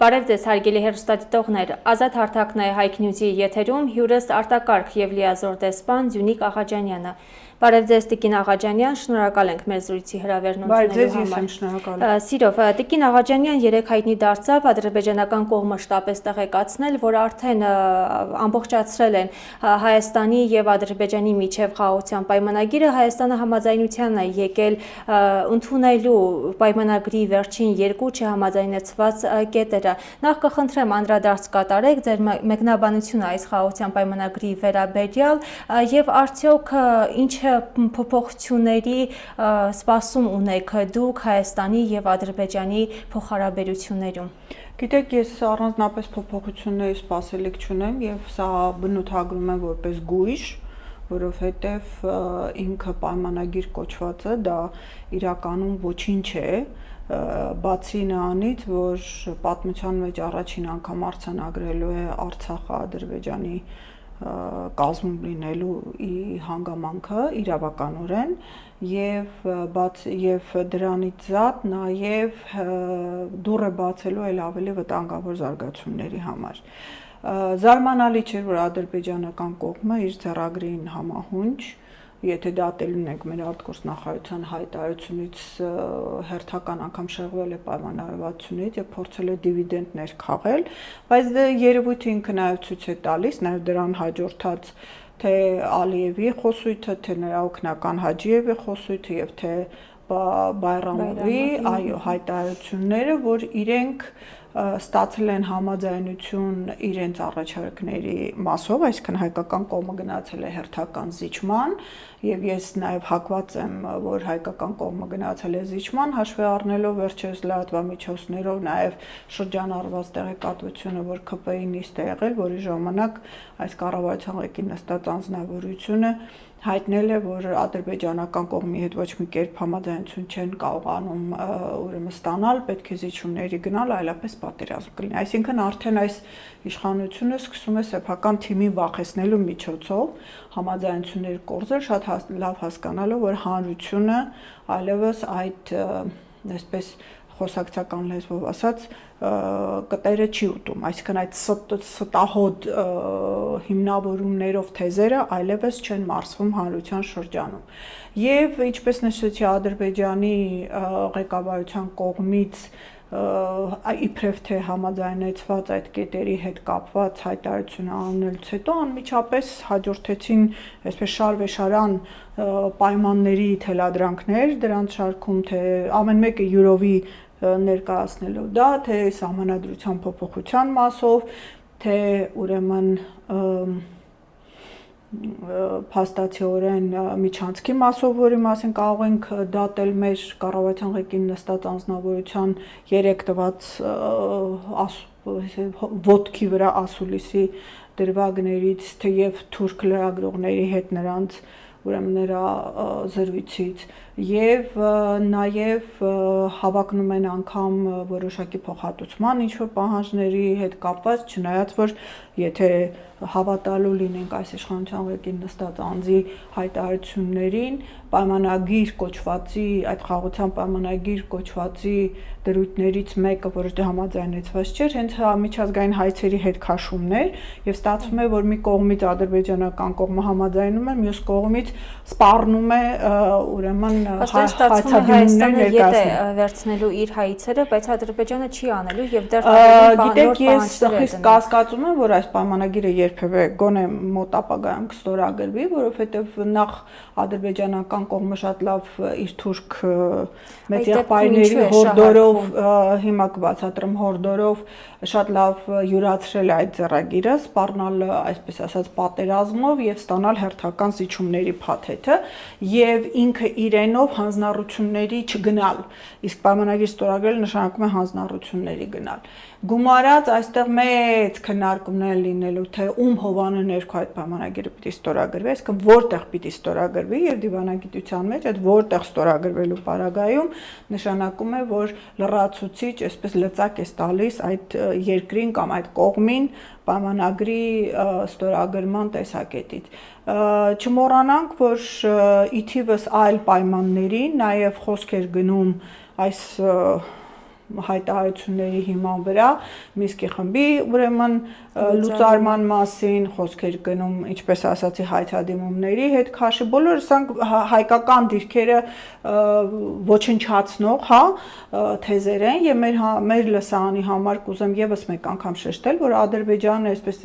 Բարև ձեզ հարգելի հեռուստադիտողներ, Ազատ հարթակն է Հայք Նյուզի եթերում, հյուրս արտակարգ և լիազոր դեսպան Ձյունիկ Աղաջանյանը։ Բարև ձեզ Տիկին Աղաջանյան, շնորհակալ ենք մեր զրույցի հրավերն ընդունելու համար։ Սիրով, Տիկին Աղաջանյան երեկ հայտնի դարձավ ադրբեջանական կողմը շտապես տեղեկացնել, որ արդեն ամբողջացրել են Հայաստանի և Ադրբեջանի միջև խաղաղության պայմանագիրը, Հայաստանը համաձայնության է եկել ընդունելու պայմանագրի վերջին երկու չհամաձայնեցված կետերը։ Նախ կխնդրեմ անդրադարձ կատարեք ձեր մեկնաբանությունը այս խաղաղության պայմանագրի վերաբերյալ եւ արդյոք ինչ փոփոխությունների սպասում ունեք դուք Հայաստանի եւ Ադրբեջանի փոխհարաբերություններում։ Գիտեք, ես առանձնապես փոփոխությունների սպասելիք չունեմ եւ սա բնութագրում եմ որպես գույշ, որովհետեւ ինքը պայմանագիր կոչվածը դա իրականում ոչինչ է, բացի նրանից, որ պատմության մեջ առաջին անգամ արձանագրելու է Արցախը Ադրբեջանի կազմում լինելու հանգամանքը իրավականորեն եւ դրանից զատ նաեւ դուռ է բացելու այլ ավելի վտանգավոր զարգացումների համար։ Զարմանալի չէ, որ ադրբեջանական կողմը իր ձեռագրին համահունչ, եթե դատելուն ենք մեր արտգործնախարարության հայտարարությունից հերթական անգամ շեղվել է պայմանավորվածությունից եւ փորձել է դիվիդենտներ քաղել, բայց դա երևույթը ինքը նաեւ ցույց է տալիս, նաեւ դրան հաջորդած թե Ալիևի խոսույթը, թե նրա օգնական Հաջիևի խոսույթը եւ թե Բայրամովի հայտարարությունները, որ իրենք ստացել են համաձայնություն իրենց առաջարկների մասով, այսինքն հայկական կողմը գնացել է հերթական զիջման եւ ես նաեւ հակված եմ, որ հայկական կողմը գնացել է զիջման, հաշվի առնելով վերջերս լրատվամիջոցներով նաեւ շրջանառված տեղեկատվությունը, որ ԿՊԻ-ն նիստ է եղել, որի ժամանակ այս կառավարության ղեկին նստած անձնավորությունը հայտնել է, որ ադրբեջանական կողմի հետ ոչ մի կերպ համաձայնություն չեն կարողանում ուրեմն ստանալ, պետք է զիջումների գնալ, այլապես պատերազմ կլինի։ Այսինքն արդեն այս իշխանությունը սկսում է սեփական թիմին վախեցնելու միջոցով համաձայնություններ կորզել, շատ լավ հասկանալով, որ հանրությունը այլևս այդ այսպես խոսակցական լեզվով ասած կտերը չի ուտում, այսինքն այդ ստահոդ հիմնավորումներով թեզերը այլևս չեն մարսվում հանրության շրջանում։ Եվ ինչպես նշեցի Ադրբեջանի ղեկավարության կողմից իբրև թե համաձայնեցված այդ կետերի հետ կապված հայտարարություն անելուց հետո անմիջապես հաջորդեցին այսպես շարվեշարան պայմանների թելադրանքներ դրանց շարքում, թե ամեն մեկը յուրովի ներկայացնելով դա, թե սահմանադրության փոփոխության մասով, թե ուրեմն փաստացիորեն միջանցքի մասով, որի մասին կարող ենք դատել մեր կառավարության ղեկին նստած անձնավորության 3 տված ոտքի վրա ասուլիսի դրվագներից, թեև թուրք լրագրողների հետ նրանց ուրեմն նրա զրույցից եւ նաեւ հավակնում են անգամ որոշակի փոխհատուցման ինչ-որ պահանջների հետ կապված, չնայած որ եթե հավատալու լինենք այս իշխանության ղեկին նստած անձի հայտարարություններին, պայմանագիր կոչվածի, այդ խաղաղության պայմանագիր կոչվածի դրույթներից մեկը, որը համաձայնեցված չէր, հենց միջազգային հայցերի հետ քաշումն էր եւ ստացվում է, որ մի կողմից ադրբեջանական կողմը համաձայնում է, մյուս կողմից սպառնում է ուրեմն Հայաստանը ետ է վերցնելու իր հայցերը, բայց Ադրբեջանը չի անելու եւ դեռ գիտեք, ես խիստ կասկածում եմ, որ այս պայմանագիրը երբևէ գոնե մոտ ապագայում կստորագրվի, որովհետեւ նախ ադրբեջանական կողմը շատ լավ իր թուրք մեծեղբայրների հորդորով, հիմա կբացատրեմ հորդորով շատ լավ յուրացրել է այդ ձեռագիրը, սպառնալ այսպես ասած պատերազմով եւ ստանալ հերթական զիջումների փաթեթը եւ ինքը իրենով հանձնառությունների չգնալ, իսկ պայմանագիր ստորագրել նշանակում է հանձնառությունների գնալ։ Գումարած այստեղ մեծ քննարկումներ լինելու, թե ում հովանու ներքո այդ պայմանագիրը պիտի ստորագրվի, այսինքն որտեղ պիտի ստորագրվի եւ դիվանագիտության մեջ այդ որտեղ ստորագրվելու պարագայում նշանակում է, որ լրացուցիչ, այսպես լծակ է տալիս այդ երկրին կամ այդ կողմին պայմանագրի ստորագրման տեսակետից։ Չմոռանանք, որ ի թիվս այլ պայմանների նաև խոսք էր գնում այս հայտարարությունների հիման վրա Մինսկի խմբի ուրեմն լուծարման մասին խոսքեր գնում, ինչպես ասացի, հայտարարումների հետ քաշի, բոլորը սրանք հայկական դիրքերը ոչնչացնող, հա, թեզեր են եւ մեր լսարանի համար կուզեմ եւս մեկ անգամ շեշտել, որ Ադրբեջանը այսպես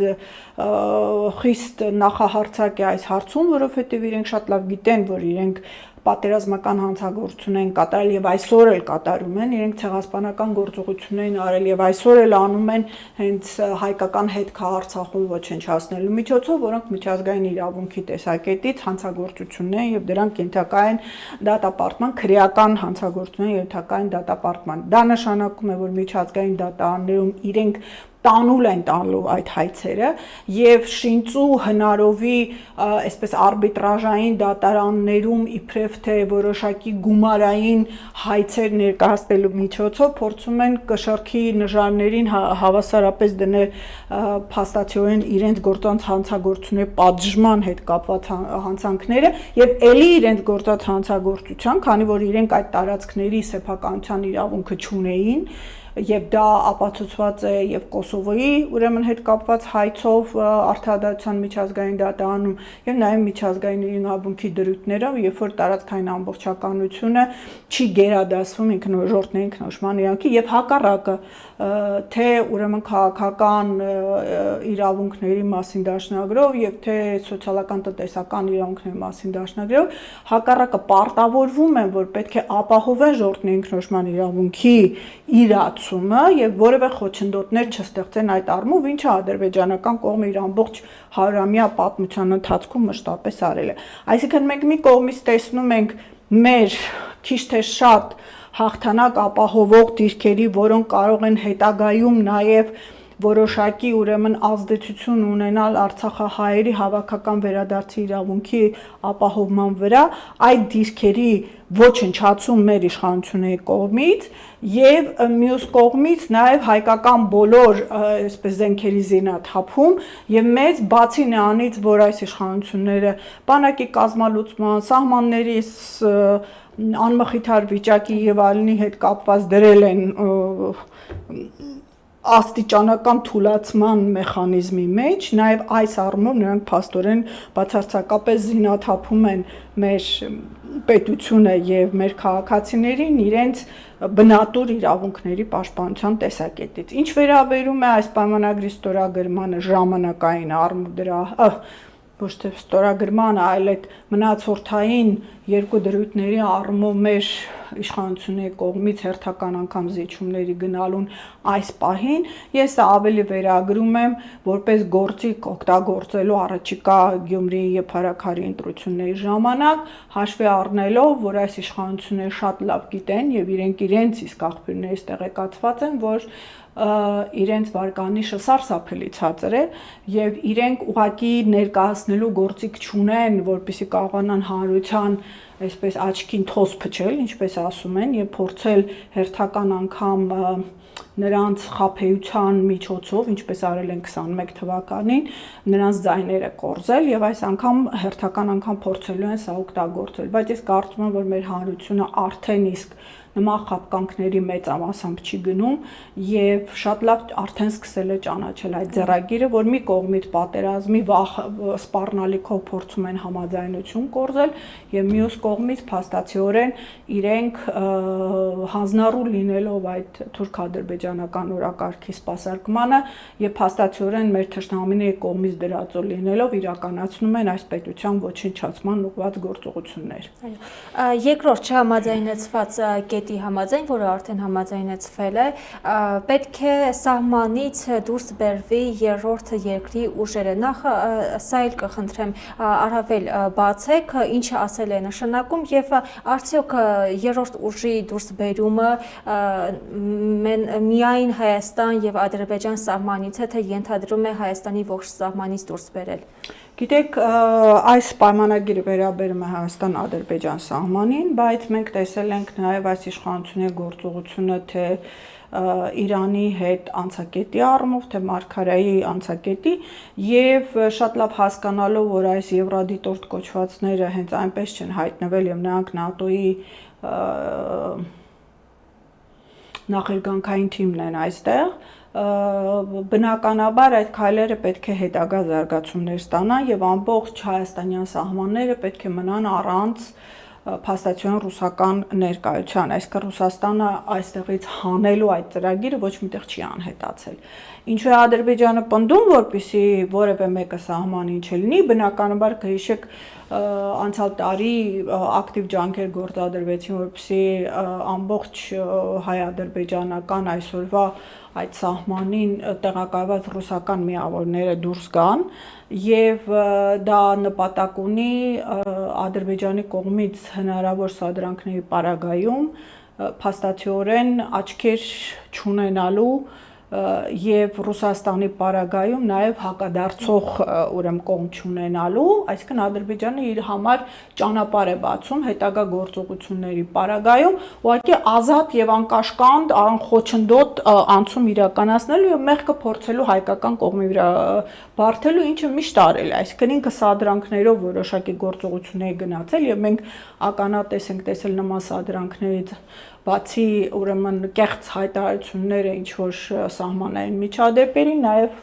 խիստ նախահարցակ է այս հարցում, որովհետեւ իրենք շատ լավ գիտեն, որ իրենք պատերազմական հանցագործություն են կատարել եւ այսօր էլ կատարում են, իրենք ցեղասպանական գործողություններ են արել եւ այսօր էլ անում են հենց հայկական հետք Արցախում ոչնչացնելու միջոցով, որոնք միջազգային իրավունքի տեսակետից հանցագործություններ են եւ դրանք ենթակա են դատապարտման, քրեական հանցագործություններ ենթակա են դատապարտման։ Դա նշանակում է, որ միջազգային դատարաններում իրենք տանուլ են տալու այդ հայցերը եւ շինծու հնարովի այսպես արբիտրաժային դատարաններում իբրև թե որոշակի գումարային հայցեր ներկայացնելու միջոցով փորձում են կշռքի նժարներին հավասարապես դնել փաստացիորեն իրենց գործած հանցագործությունների պատժման հետ կապված հանցանքները եւ ելի իրենց գործած հանցագործության, քանի որ իրենք այդ տարածքների սեփականության իրավունքը չունեին եւ դա ապացուցված է եւ Կոսովոյի ուրեմն հետ կապված հայցով արդարադատության միջազգային դատարանում եւ նաեւ միջազգային իրավունքի դրույթներով, երբ որ տարածքային ամբողջականությունը չի գերադասվում ինքնորոշման ինքնորոշման իրանքի եւ հակառակը թե ուրեմն քաղաքական իրավունքների մասին դաշնագրով եւ թե սոցիալական տնտեսական իրավունքների մասին դաշնագրով հակառակը պարտավորվում են, որ պետք է ապահովեն ժողովրդի ինքնորոշման իրավունքի իրացումը եւ որևէ խոչընդոտներ չստեղծեն այդ առումով, ինչը ադրբեջանական կողմը իր ամբողջ 100-ամյա պատմության ընթացքում մշտապես արել է։ Այսինքն մենք մի կողմից տեսնում ենք մեր քիչ թե շատ հաղթանակ ապահովող դիրքերի, որոնք կարող են հետագայում նաեւ որոշակի ուրեմն ազդեցություն ունենալ Արցախահայերի հավաքական վերադարձի իրավունքի ապահովման վրա, այդ դիրքերի ոչնչացում մեր իշխանությունների կողմից եւ մյուս կողմից նաեւ հայկական բոլոր այսպես զենքերի զինաթափում եւ մեծ բացի նրանից, որ այս իշխանությունները բանակի կազմալուծման, սահմանների անմխիթար վիճակի եւ այլնի հետ կապված դրել են աստիճանական թուլացման մեխանիզմի մեջ, նաև այս առումով նրանք փաստորեն բացարձակապես զինաթափում են մեր պետությունը եւ մեր քաղաքացիներին իրենց բնատուր իրավունքների պաշտպանության տեսակետից։ Ինչ վերաբերում է այս պայմանագրի ստորագրմանը ժամանակային առումով դրա ոչ թե ստորագրմանը, այլ այդ մնացորդային երկու դրույթների առումով մեր իշխանությունների կողմից հերթական անգամ զիջումների գնալուն այս պահին, ես ավելի վերագրում եմ որպես գործիք օգտագործելու առաջիկա Գյումրիի եւ Փարաքարի ընտրությունների ժամանակ, հաշվի առնելով, որ այս իշխանությունները շատ լավ գիտեն եւ իրենց իսկ աղբյուրներից տեղեկացված են, որ իրենց վարկանիշը սարսափելի ցածր է եւ իրենք ուղակի ներկայացնելու գործիք չունեն, որպեսզի կարողանան հանրության այսպես աչքին թոս փչել, ինչպես ասում են, եւ փորձել հերթական անգամ նրանց խաբեության միջոցով, ինչպես արել են 21 թվականին, նրանց ձայները կորզել եւ այս անգամ հերթական անգամ փորձելու են սա օգտագործել, բայց ես կարծում եմ, որ մեր հանրությունը արդեն իսկ նման խաբկանքների մեծամասամբ չի գնում եւ շատ լավ արդեն սկսել է ճանաչել այդ ձեռագիրը, որ մի կողմից պատերազմի սպառնալիքով փորձում են համաձայնություն կորզել եւ մյուս կողմից փաստացիորեն իրենք հանձնառու լինելով այդ թուրք-ադրբեջանական օրակարգի սպասարկմանը եւ փաստացիորեն մեր թշնամիների կողմից դրածո լինելով իրականացնում են այս պետության ոչնչացման ուղղված գործողություններ։ Երկրորդ չհամաձայնեցված կետի համաձայն, որը արդեն համաձայնեցվել է, պետք է սահմանից դուրս բերվի երրորդ երկրի ուժերը։ Նախ սա էլ կխնդրեմ առավել բացեք, ինչ ասել է նշանակում եւ արդյոք երրորդ ուժի դուրս բերումը միայն Հայաստան եւ Ադրբեջան սահմանից է, թե ենթադրում է Հայաստանի ողջ սահմանից դուրս բերել։ Գիտեք, այս պայմանագիրը վերաբերում է Հայաստան-Ադրբեջան սահմանին, բայց մենք տեսել ենք նաև այս իշխանությունների գործողությունը թե Իրանի հետ անցակետի առումով, թե Մարգարայի անցակետի եւ շատ լավ հասկանալով, որ այս եվրադիտորդ կոչվածները հենց այնպես չեն հայտնվել եւ նրանք ՆԱՏՕ-ի նախերգանքային թիմն են այստեղ, բնականաբար այդ քայլերը պետք է հետագա զարգացումներ ստանան եւ ամբողջ հայաստանյան սահմանները պետք է մնան առանց փաստացիորեն ռուսական ներկայության, այսինքն Ռուսաստանը այստեղից հանելու այդ ծրագիրը ոչ միտեղ չի անհետացել։ Ինչու է Ադրբեջանը պնդում, որպեսզի որևէ մեկը սահմանին չլինի, բնականաբար կհիշեք անցյալ տարի ակտիվ ջանքեր գործադրվեցին, որպեսզի ամբողջ հայ-ադրբեջանական այսօրվա այդ սահմանին տեղակայված ռուսական միավորները դուրս գան եւ դա նպատակ ունի Ադրբեջանի կողմից հնարավոր սադրանքների պարագայում փաստացիորեն աչքեր չունենալու եւ Ռուսաստանի պարագայում նաեւ հակադարձող ուրեմն կողմ չունենալու, այսինքն Ադրբեջանը իր համար ճանապարհ է բացում հետագա գործողությունների պարագայում, ուղղակի ազատ եւ անկաշկանդ, անխոչնդոտ անցում իրականացնելու եւ մեղքը փորձելու հայկական կողմի վրա բարթելու, ինչը միշտ արել է, այսինքն ինքը սադրանքներով որոշակի գործողությունների գնացել եւ մենք ականատես ենք տեսել նման սադրանքներից բացի ուրեմն կեղծ հայտարարությունները ինչ որ սահմանային միջադեպերի, նաև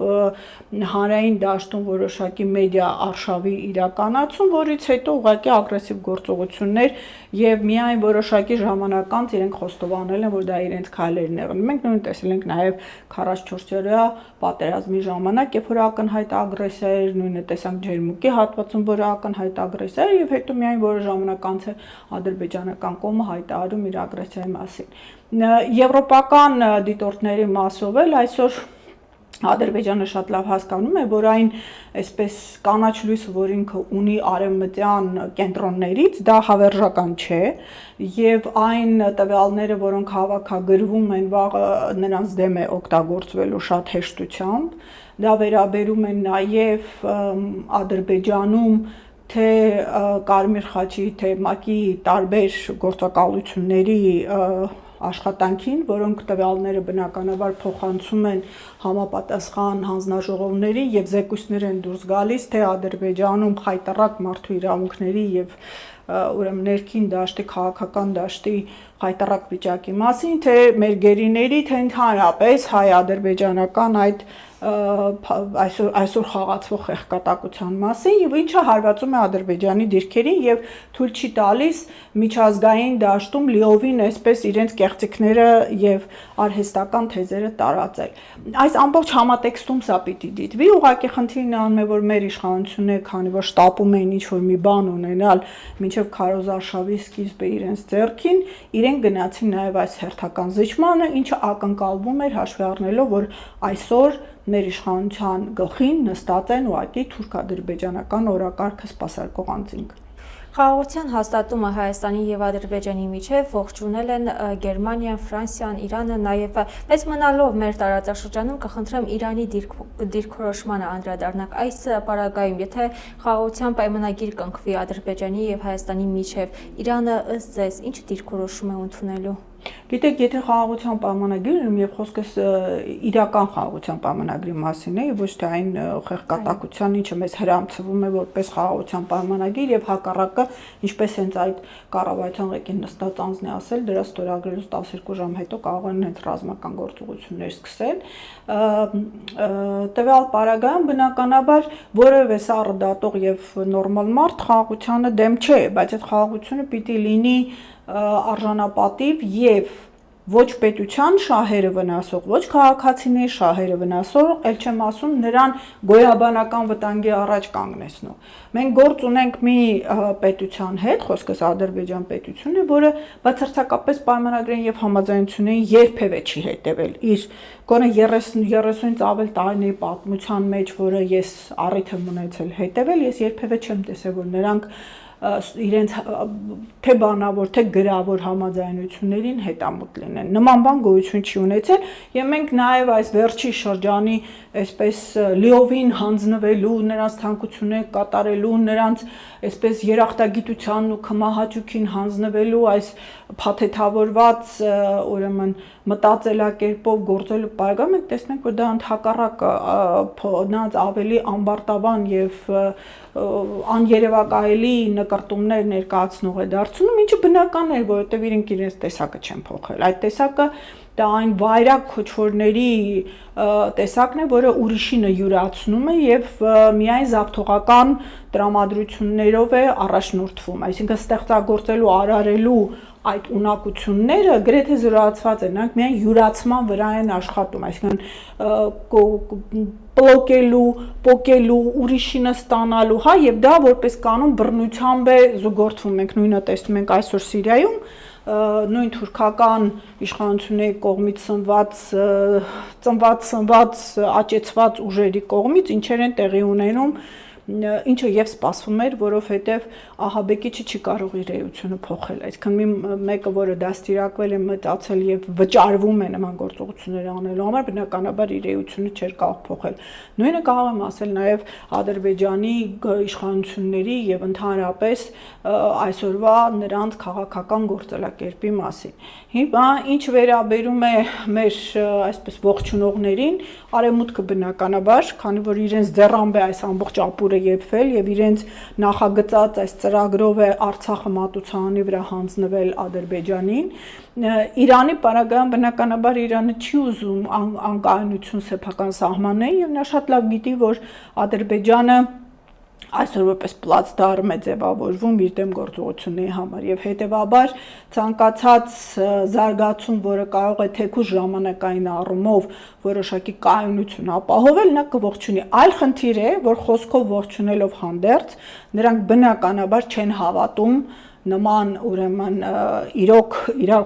հանրային դաշտում որոշակի մեդիա արշավի իրականացում, որից հետո ուղղակի ագրեսիվ գործողություններ եւ միայն որոշակի ժամանակ անց իրենք խոստովանել են, որ դա իրենց քայլերն եղան։ Մենք նույն տեսել ենք նաև 44-օրյա պատերազմի ժամանակ, երբ որ ակնհայտ ագրեսիա էր, նույնը տեսանք Ջերմուկի հատվածում, որ ակնհայտ ագրեսիա էր եւ հետո միայն որոշ ժամանակ անց է ադրբեջանական կողմը հայտարարում իր ագրեսիայի մասին։ Եվրոպական դիտորդների մասով էլ այսօր Ադրբեջանը շատ լավ հասկանում է, որ այն այսպես կանաչ լույսը, որ ինքը ունի արևմտյան կենտրոններից, դա հավերժական չէ եւ այն տվյալները, որոնք հավաքագրվում են, վաղը նրանց դեմ է օգտագործվելու շատ հեշտությամբ, դա վերաբերում է նաեւ Ադրբեջանում թե Կարմիր խաչի, թե ՄԱԿ-ի տարբեր գործակալությունների աշխատանքին, որոնք տվյալները բնականաբար փոխանցում են համապատասխան հանձնաժողովների եւ զեկույցներ են դուրս գալիս, թե Ադրբեջանում խայտառակ մարդու իրավունքների եւ ուրեմն ներքին դաշտի, քաղաքական դաշտի խայտառակ վիճակի մասին, թե մեր գերիների, թե ընդհանրապես հայ-ադրբեջանական այդ այսօր խաղացվող խեղկատակության մասին եւ ինչը հարվածում է Ադրբեջանի դիրքերին եւ թույլ չի տալիս միջազգային դաշտում լիովին այսպես իրենց կեղծիքները եւ արհեստական թեզերը տարածել։ Այս ամբողջ համատեքստում սա պիտի դիտվի, ուղղակի խնդիրն անում է, որ մեր իշխանությունները, քանի որ շտապում էին ինչ որ մի բան ունենալ մինչեւ քարոզարշավի սկիզբը իրենց ձեռքին, իրենք գնացին նաեւ այս հերթական զիջմանը, ինչը ակնկալվում էր հաշվի առնելով, որ այսօր մեր իշխանության գլխին նստած են ուղղակի թուրք-ադրբեջանական օրակարգը սպասարկող անձինք։ Խաղաղության հաստատումը Հայաստանի եւ Ադրբեջանի միջև ողջունել են Գերմանիան, Ֆրանսիան, Իրանը, նաեւ մեծ մնալով մեր տարածաշրջանում կխնդրեմ Իրանի դիրքորոշմանը անդրադառնանք այս պարագայում, եթե խաղաղության պայմանագիր կնքվի Ադրբեջանի եւ Հայաստանի միջև, Իրանը ըստ ձեզ ինչ դիրքորոշում է ընդունելու։ Գիտեք, եթե խաղաղության պայմանագիր ունեմ եւ խոսքս իրական խաղաղության պայմանագրի մասին է, ոչ թե այն խեղկատակության, ինչը մեզ հրամցվում է որպես խաղաղության պայմանագիր եւ հակառակը, ինչպես հենց այդ կառավարության ղեկին նստած անձն է ասել, դրա ստորագրելուց 12 ժամ հետո կարող են հենց ռազմական գործողություններ սկսել։ Տվյալ պարագայում բնականաբար որևէ սառը դատող եւ նորմալ մարդ խաղաղությանը դեմ չէ, բայց այդ խաղաղությունը պիտի լինի արժանապատիվ եւ ոչ պետության շահերը վնասող, ոչ քաղաքացիների շահերը վնասող, ել չեմ ասում նրան գոյաբանական վտանգի առաջ կանգնեցնող։ Մենք գործ ունենք մի պետության հետ, խոսքս Ադրբեջան պետությունն է, որը բացարձակապես պայմանագրային եւ համաձայնություններին երբևէ չի հետևել իր գոնե 30-ից ավել տարիների պատմության մեջ, որը ես առիթ եմ ունեցել հետևել, ես երբևէ չեմ տեսել, որ նրանք իրենց թե բանավոր, թե գրավոր համաձայնություններին հետամուտ լինեն։ Նման բան գոյություն չի ունեցել եւ մենք նաեւ այս վերջի շրջանի այսպես լիովին հանձնվելու, նրանց ցանկությունները կատարելու, նրանց այսպես երախտագիտությանն ու քմահաճույքին հանձնվելու այս փաթեթավորված ուրեմն մտածելակերպով գործելու պարագայում մենք տեսնենք, որ դա ընդհակառակը նրանց ավելի ամբարտավան եւ աներևակայելի կրտումներ ներկայացնող է դարձնում, ինչը բնական է, որովհետև իրենց տեսակը չեն փոխել։ Այդ տեսակը դա այն վայրակ քոչվորների տեսակն է, որը ուրիշինը յուրացնում է եւ միայն զավթողական տրամադրություններով է առաջնորդվում, այսինքն ստեղծագործելու, արարելու այդ ունակությունները գրեթե զրոացված են, նրանք միայն յուրացման վրա են աշխատում, այսինքն պլոկելու, պոկելու, ուրիշինը ստանալու, հա, եւ դա որպես կանոն բռնությամբ է զուգորդվում։ Մենք նույնը տեսնում ենք այսօր Սիրիայում, նույն թուրքական իշխանությունների կողմից ծնված աճեցված ուժերի կողմից ինչեր են տեղի ունենում, ինչը եւ սպասվում էր, որովհետեւ ահաբեկիչը չի կարող իր էությունը փոխել, այսինքն մեկը, որը դաստիարակվել է, մտածել եւ վճարվում է նման գործողություններ անելու համար, բնականաբար իր էությունը չէր կարող փոխել։ Նույնը կարող եմ ասել նաեւ Ադրբեջանի իշխանությունների եւ ընդհանրապես այսօրվա նրանց քաղաքական գործելակերպի մասին։ Հիմա ինչ վերաբերում է մեր այսպես ողջունողներին, արևմուտքը բնականաբար, քանի որ իրենց ձեռամբ է այս ամբողջ ապուրը եփվել եւ իրենց նախագծած այս ծրագրով է Արցախը մատուցարանի վրա հանձնվել Ադրբեջանին, Իրանի պարագայում բնականաբար Իրանը չի ուզում անկայունություն սեփական սահմանների եւ նա շատ լավ գիտի, որ Ադրբեջանը այսօր որպես պլացդարմ է ձևավորվում իր դեմ գործողությունների համար եւ հետեւաբար ցանկացած զարգացում, որը կարող է թեկուզ ժամանակային առումով որոշակի կայունություն ապահովել, նա կողջունի։ Այլ խնդիր է, որ խոսքով ողջունելով հանդերձ նրանք բնականաբար չեն հավատում նման ուրեմն իրոք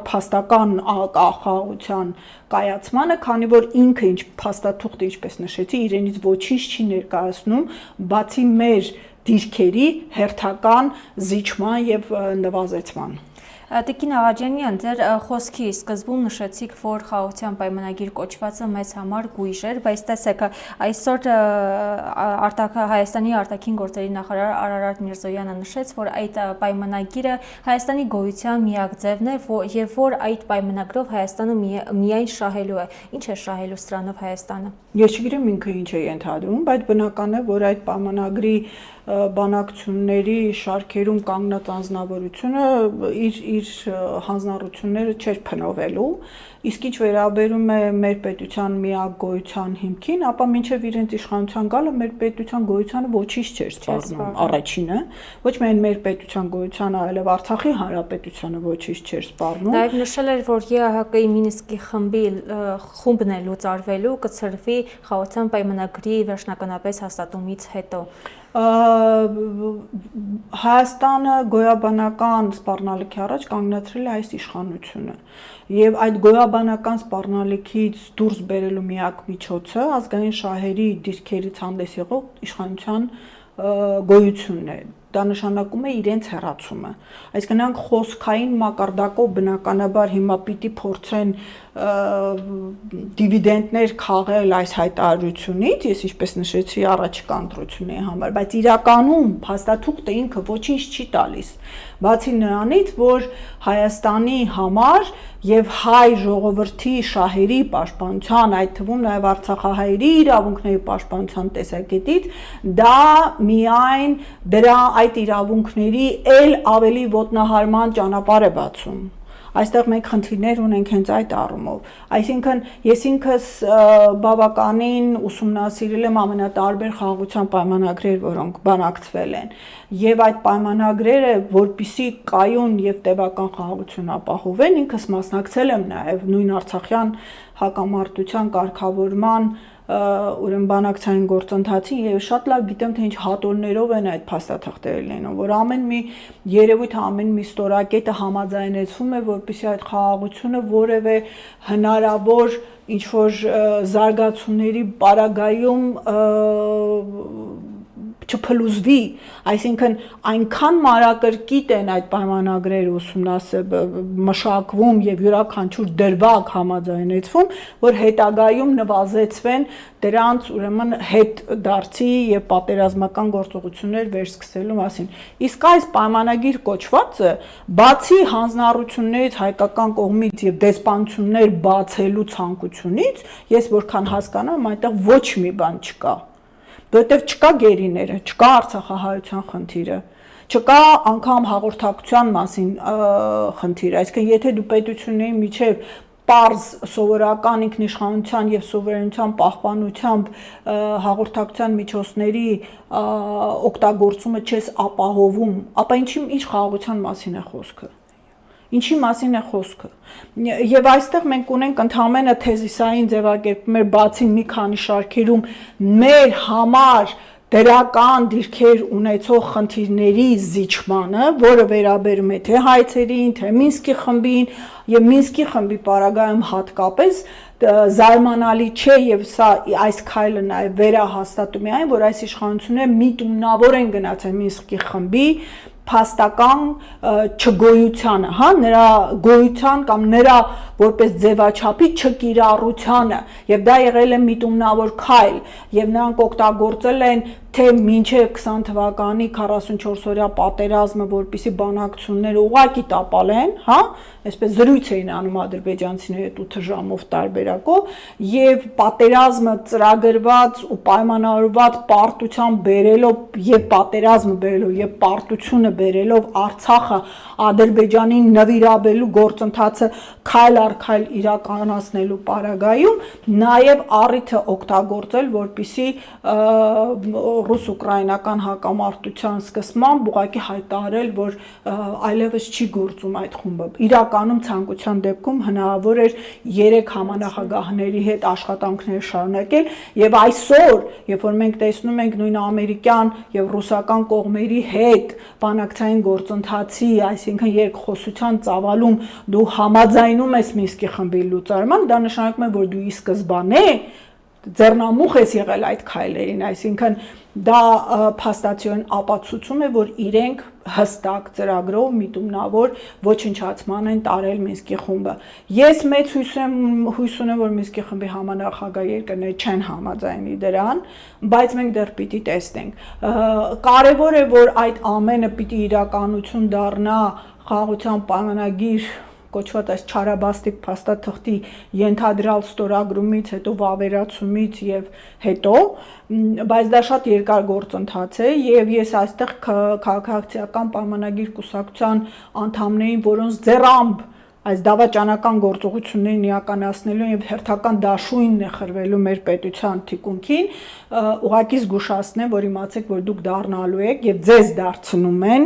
փաստական խաղաղության կայացմանը, քանի որ ինքը ինչ փաստաթուղթը, ինչպես նշեցի, իրենից ոչինչ չի ներկայացնում, բացի մեր դիրքերի հերթական զիջման եւ նվազեցման։ Տիկին Աղաջանյան, ձեր խոսքի սկզբում նշեցիք, որ խաղաղության պայմանագիր կոչվածը մեզ համար գույժ էր, բայց տեսեք, այսօր Հայաստանի արտաքին գործերի նախարար Արարատ Միրզոյանը նշեց, որ այդ պայմանագիրը Հայաստանի գոյության միակ ձևն է եւ որ այդ պայմանագրով Հայաստանը միայն շահելու է։ Ինչ է շահելու սրանով Հայաստանը։ Ես չգիտեմ ինքը ինչ է ենթադրում, բայց բնական է, որ այդ պայմանագրի բանակցությունների շարքերում կանգնած անձնավորությունը իր հանձնառությունները չէր փնովելու, իսկ ինչ վերաբերում է մեր պետության միակ գոյության հիմքին, ապա մինչև իրենց իշխանության գալը մեր պետության գոյությանը ոչինչ չէր սպառնում, առաջինը, ոչ միայն մեր պետության գոյությանը, այլև Արցախի հանրապետությանը ոչինչ չէր սպառնում։ Նաև նշել էր, որ ԵԱՀԿ-ի Մինսկի խումբն է լուծարվելու, կցրվի խաղաղության պայմանագրի վերջնականապես հաստատումից հետո։ Հայաստանը գոյաբանական սպառնալիքի առաջ կանգնացրել է այս իշխանությունը եւ այդ գոյաբանական սպառնալիքից դուրս բերելու միակ միջոցը ազգային շահերի դիրքերից հանդես եղող իշխանության գոյությունն է։ Դա նշանակում է իրենց հեռացումը։ Այսինքն նրանք խոսքային մակարդակով բնականաբար հիմա պիտի փորձեն դիվիդենդներ քաղել այս հայտարարությունից, ես ինչպես նշեցի առաջիկա ընտրությունների համար, բայց իրականում փաստաթուղթը ինքը ոչինչ չի տալիս, բացի նրանից, որ Հայաստանի համար եւ հայ ժողովրդի շահերի պաշտպանության, այդ թվում նաեւ արցախահայերի իրավունքների պաշտպանության տեսակետից դա միայն դրա այդ իրավունքների ել ավելի ոտնահարման ճանապարհ է բացում։ Այստեղ մենք խնդիրներ ունենք հենց այդ առումով, այսինքն ես ինքս բավականին ուսումնասիրել եմ ամենատարբեր խաղաղության պայմանագրեր, որոնք բանակցվել են, եւ այդ պայմանագրերը, որպիսի կայուն եւ տևական խաղաղություն ապահովեն, ինքս մասնակցել եմ նաեւ նույն Արցախյան հակամարտության կարգավորման ուրեմն բանակցային գործընթացին եւ շատ լավ գիտեմ թե ինչ հատորներով են այդ փաստաթղթերը լինում, որ ամեն մի երևույթ, ամեն մի ստորակետը համաձայնեցվում է, որպեսզի այդ խաղաղությունը որևէ հնարավոր ինչ որ զարգացումների պարագայում չփլուզվի, այսինքն այնքան մանրակրկիտ են այդ պայմանագրերը մշակվում եւ յուրաքանչյուր դրվագ համաձայնեցվում, որ հետագայում նվազեցվեն դրանց ուրեմն հետ դարձի եւ պատերազմական գործողություններ վերսկսելու մասին։ Իսկ այս պայմանագիր կոչվածը բացի հանձնառություններից հայկական կողմից եւ դեսպանություններ բացելու ցանկությունից, ես որքան հասկանամ, այնտեղ ոչ մի բան չկա։ Որտեվ չկա գերիները, չկա արցախահայության խնդիրը, Չկա անգամ հաղորդակցության մասին խնդիր, այսինքն եթե դու պետությունների միջև պարզ սովորական ինքնիշխանության եւ սուվերենության պահպանությամբ հաղորդակցության միջոցների օգտագործումը չես ապահովում, ապա ինչ խաղաղության մասին է խոսքը։ Ինչի մասին է խոսքը։ Եվ այստեղ մենք ունենք ընդհանրապես թեզիսային ձևակերպումներ, բացի մի քանի շարքերում մեր համար դրական դիրքեր ունեցող խնդիրների զիջմանը, որը վերաբերում է թե հայցերին, թե Մինսկի խմբին եւ Մինսկի խմբի պարագայում հատկապես զարմանալի չէ եւ սա այս քայլը նաեւ վերահաստատում է այն, որ այս իշխանությունները միտումնավոր են գնացել Մինսկի խմբի փաստական չգոյությանը, հա, նրա գոյության կամ նրա որպես ձևաչափի չկիրառությանը, եւ դա եղել է միտումնավոր քայլ, եւ նրանք օգտագործել են թե մինչև 20 թվականի 44-օրյա պատերազմը, որպեսզի բանակցությունները ուղղակի տապալեն, հա, այսպես զրույց էին անում ադրբեջանցիների հետ 8 ժամով տարբերակով, եւ պատերազմը ծրագրված ու պայմանավորված պարտությամբ բերելով եւ պատերազմը բերելով եւ պարտությունը բերելով Արցախը Ադրբեջանին նվիրաբելու գործընթացը քայլ առ քայլ իրականացնելու պարագայում նաեւ առիթը օգտագործել, որպեսզի ռուս-ուկրաինական հակամարտության սկսման ուղղակի հայտարարել, որ այլևս չի գործում այդ խումբը։ Իրականում ցանկության դեպքում հնարավոր էր 3 համանախագահների հետ աշխատանքներ շարունակել եւ այսօր, երբ որ մենք տեսնում ենք նույն ամերիկյան եւ ռուսական կողմերի հետ բանակցային գործընթացի, այսինքն երկխոսության ծավալում դու համաձայնում ես Մինսկի խմբի լուծարման, դա նշանակում է, որ դու ի սկզբանե ձեռնամուխ ես եղել այդ քայլերին, այսինքն դա փաստացիորեն ապացուցում է, որ իրենք հստակ ծրագրով միտումնավոր ոչնչացման են տարել Մինսկի խումբը։ Ես մեծ հույս ունեմ, որ Մինսկի խմբի համանախագահ երկրները չեն համաձայնի դրան, բայց մենք դեռ պիտի տեսնենք։ Կարևոր է, որ այդ ամենը պիտի իրականություն դառնա խաղաղության պայմանագիր կոչված այս չարաբաստիկ փաստաթղթի ենթադրյալ ստորագրումից հետո վավերացումից եւ հետո, բայց դա շատ երկար գործընթաց է եւ ես այստեղ քաղաքացիական պայմանագիր կուսակցության անդամներին, որոնց ձեռամբ այս դավաճանական գործողություններին իրականացնելու եւ հերթական դաշույնն է խրվելու մեր պետության թիկունքին, ուղղակի զգուշացնեմ, որ իմացեք, որ դուք դառնալու եք եւ ձեզ դարձնում են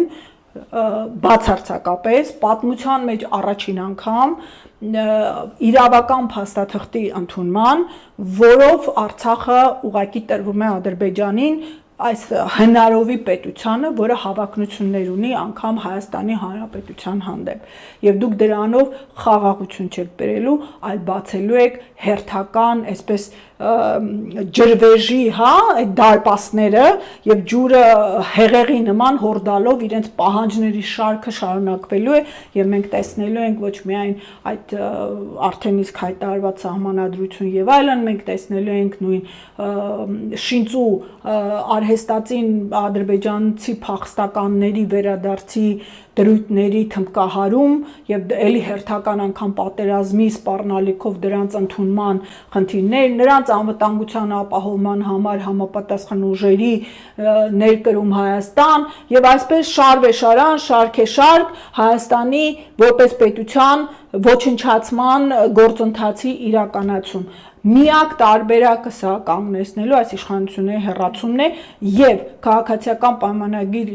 բացարձակապես պատմության մեջ առաջին անգամ իրավական փաստաթղթի ընդունման, որով Արցախը ուղղակի տրվում է Ադրբեջանին, այս հնարովի պետությանը, որը հավակնություններ ունի անգամ Հայաստանի Հանրապետության հանդեպ։ Եվ դուք դրանով խաղաղություն չեք բերելու, այլ բացելու եք հերթական, այսպես ջրվեժի, հա, այդ դարպասները եւ ջուրը հեղեղի նման հորդալով իրենց պահանջների շարքը շարունակվելու է եւ մենք տեսնելու ենք ոչ միայն այդ արդեն իսկ հայտարարված սահմանադրություն եւ այլն, մենք տեսնելու ենք նույն Շինծու արհեստացին ադրբեջանցի փախստականների վերադարձի դրույթների թմբկահարում եւ էլի հերթական անգամ պատերազմի սպառնալիքով դրանց ընդունման խնդիրներ, նրանց անվտանգության ապահովման համար համապատասխան ուժերի ներկրում Հայաստան եւ այսպես շարվեշարան, շարքեշարք Հայաստանի որպես պետության ոչնչացման գործընթացի իրականացում։ Միակ տարբերակը սա կանգնեցնելու այս իշխանությունների հեռացումն է եւ քաղաքացիական պայմանագիր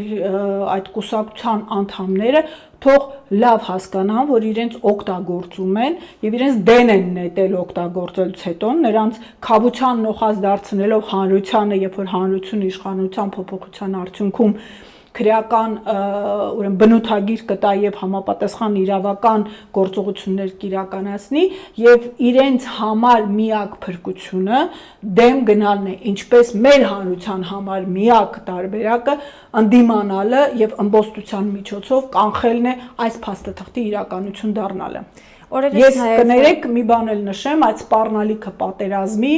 այդ կուսակցության անդամները թող լավ հասկանան, որ իրենց օգտագործում են եւ իրենց դեն են նետել օգտագործելուց հետո նրանց խաբության նոխած դարձնելով հանրությանը, երբ որ հանրությունը իշխանության փոփոխության արդյունքում քրեական ուրեմն բնութագիր կտա եւ համապատասխան իրավական գործողություններ կիրականացնի եւ իրենց համար միակ փրկությունը դեմ գնալն է, ինչպես մեր հանրության համար միակ տարբերակը ընդդիմանալը եւ ըմբոստության միջոցով կանխելն է այս փաստաթղթի իրականություն դառնալը։ Ես կներեք մի բան էլ նշեմ, այդ սպառնալիքը պատերազմի,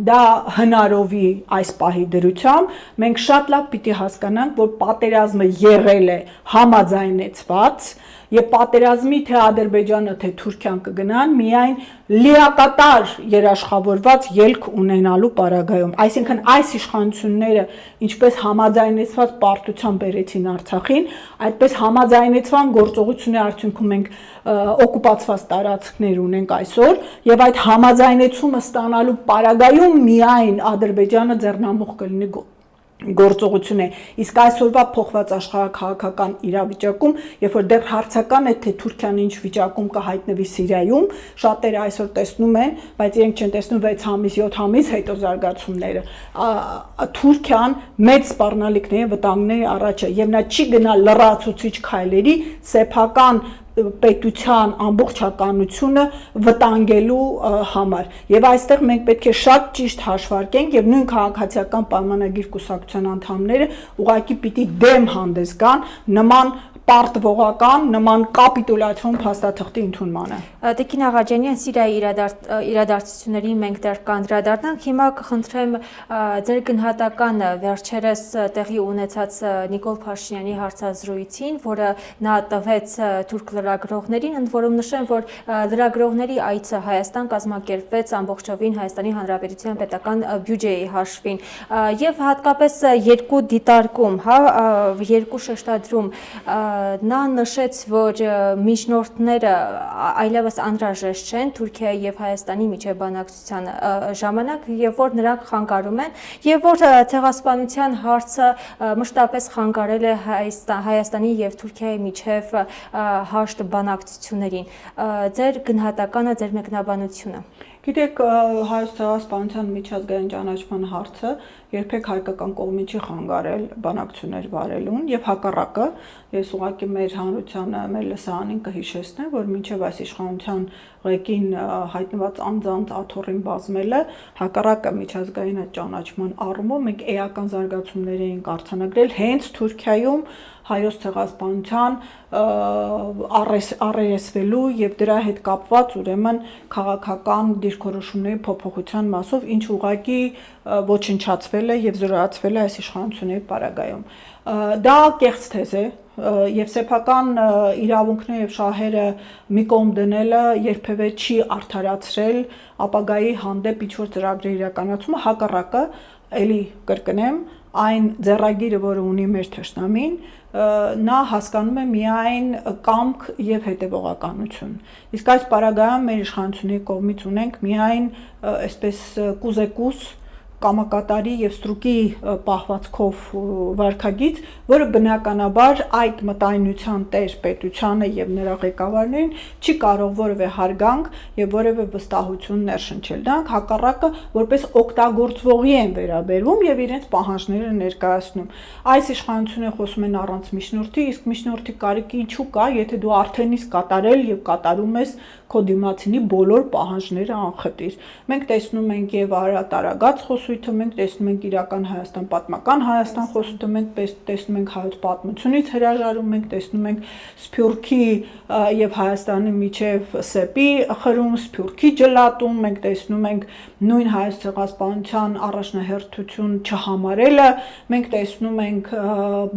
դա հնարովի այս պահի դրությամբ, մենք շատ լավ պիտի հասկանանք, որ պատերազմը եղել է համաձայնեցված եւ պատերազմի թե Ադրբեջանը թե Թուրքիան կգնան միայն լիակատար երաշխավորված ելք ունենալու պարագայում, այսինքն այս իշխանությունները ինչպես համաձայնեցված պարտության բերեցին Արցախին, այդպես համաձայնեցման գործողությունների արդյունքում մենք օկուպացված տարածքներ ունենք այսօր եւ այդ համաձայնեցումը ստանալու պարագայում միայն Ադրբեջանը ձեռնամուխ կլինի գործողություն է, իսկ այսօրվա փոխված աշխարհաքաղաքական իրավիճակում, երբ որ դեռ հարցական է, թե Թուրքիան ինչ վիճակում կհայտնվի Սիրիայում, շատերը այսօր տեսնում են, բայց իրենք չեն տեսնում 6 ամիս, 7 ամիս հետո զարգացումները, Թուրքիան մեծ սպառնալիքների վտանգների առաջ է եւ նա չի գնա լրացուցիչ քայլերի սեփական պետության ամբողջականությունը վտանգելու համար եւ այստեղ մենք պետք է շատ ճիշտ հաշվարկենք եւ նույն քաղաքացիական պայմանագիր կուսակցության անդամները ուղղակի պիտի դեմ հանդես գան նման պարտվողական նման կապիտուլյացիոն փաստաթղթի ընդունմանը։ Տիկին Աղաջանյան, Սիրիայի իրադարձությունների մենք դեռ կանդրադառնանք, հիմա կխնդրեմ ձեր գնահատականը վերջերս տեղի ունեցած Նիկոլ Փաշինյանի հարցազրույցին, որը նա տվեց թուրք լրագրողներին, ընդ որում նշեմ, որ լրագրողների այցը Հայաստան կազմակերպվեց ամբողջովին Հայաստանի Հանրապետության պետական բյուջեի հաշվին եւ հատկապես երկու դիտարկում, երկու շեշտադրում նա նշեց, որ միջնորդները այլևս անհրաժեշտ չեն Թուրքիայի եւ Հայաստանի միջև բանակցության ժամանակ եւ որ նրանք խանգարում են եւ որ ցեղասպանության հարցը մշտապես խանգարել է Հայաստանի եւ Թուրքիայի միջև հաշտ բանակցություններին։ Ձեր գնահատականը, ձեր մեկնաբանությունը։ Գիտեք, հայոց ցեղասպանության միջազգային ճանաչման հարցը երբեք հայկական կողմի չի խանգարել բանակցություններ վարելուն եւ հակառակը ես ուղղակի մեր հանրությանը, մեր լսարանին կհիշեցնեմ, որ մինչեւ այս իշխանության ղեկին հայտնված անձանց աթոռին բազմելը հակառակը միջազգային այդ ճանաչման առումով մենք էական զարգացումներ էինք արձանագրել հենց Թուրքիայում հայոց ցեղասպանության առերեսվելու եւ դրա հետ կապված ուրեմն քաղաքական դիրքորոշումների փոփոխության մասով ինչ ուղղակի ոչնչացվել է եւ զորացվել է այս իշխանությունների պարագայում։ Դա կեղծ թեզ է եւ սեփական իրավունքները եւ շահերը մի կողմ դնելը երբևէ չի արդարացրել ապագայի հանդեպ ինչ-որ ծրագրերի իրականացումը, հակառակը, ելի կրկնեմ, այն ձեռագիրը, որը ունի մեր թշնամին, նա հասկանում է միայն կամք եւ հետեւողականություն։ Իսկ այս պարագայում մեր իշխանությունների կողմից ունենք միայն այսպես կուզեկուս կամակատարի եւ ստրուկի պահվածքով վարքագիծ, որը բնականաբար այդ մտայնության տեր պետությանը եւ նրա ղեկավարներին չի կարող որևէ հարգանք եւ որևէ վստահություն ներշնչել։ Դրանք հակառակը որպես օգտագործվողի են վերաբերվում եւ իրենց պահանջները ներկայացնում։ Այս իշխանությունը խոսում են առանց միջնորդի, իսկ միջնորդի կարիքը ինչու կա, եթե դու արդեն իսկ կատարել եւ կատարում ես քո դիմացինի բոլոր պահանջները անխտիր։ Մենք տեսնում ենք եւ տարագած խոսույթը, մենք տեսնում ենք իրական Հայաստան, պատմական Հայաստան խոսույթը, մենք տեսնում ենք հայոց պատմությունից հրաժարում, մենք տեսնում ենք Սփյուռքի եւ Հայաստանի միջև սեպի խրում, Սփյուռքի ջլատում, մենք տեսնում ենք նույն հայոց ցեղասպանության առաջնահերթություն չհամարելը, մենք տեսնում ենք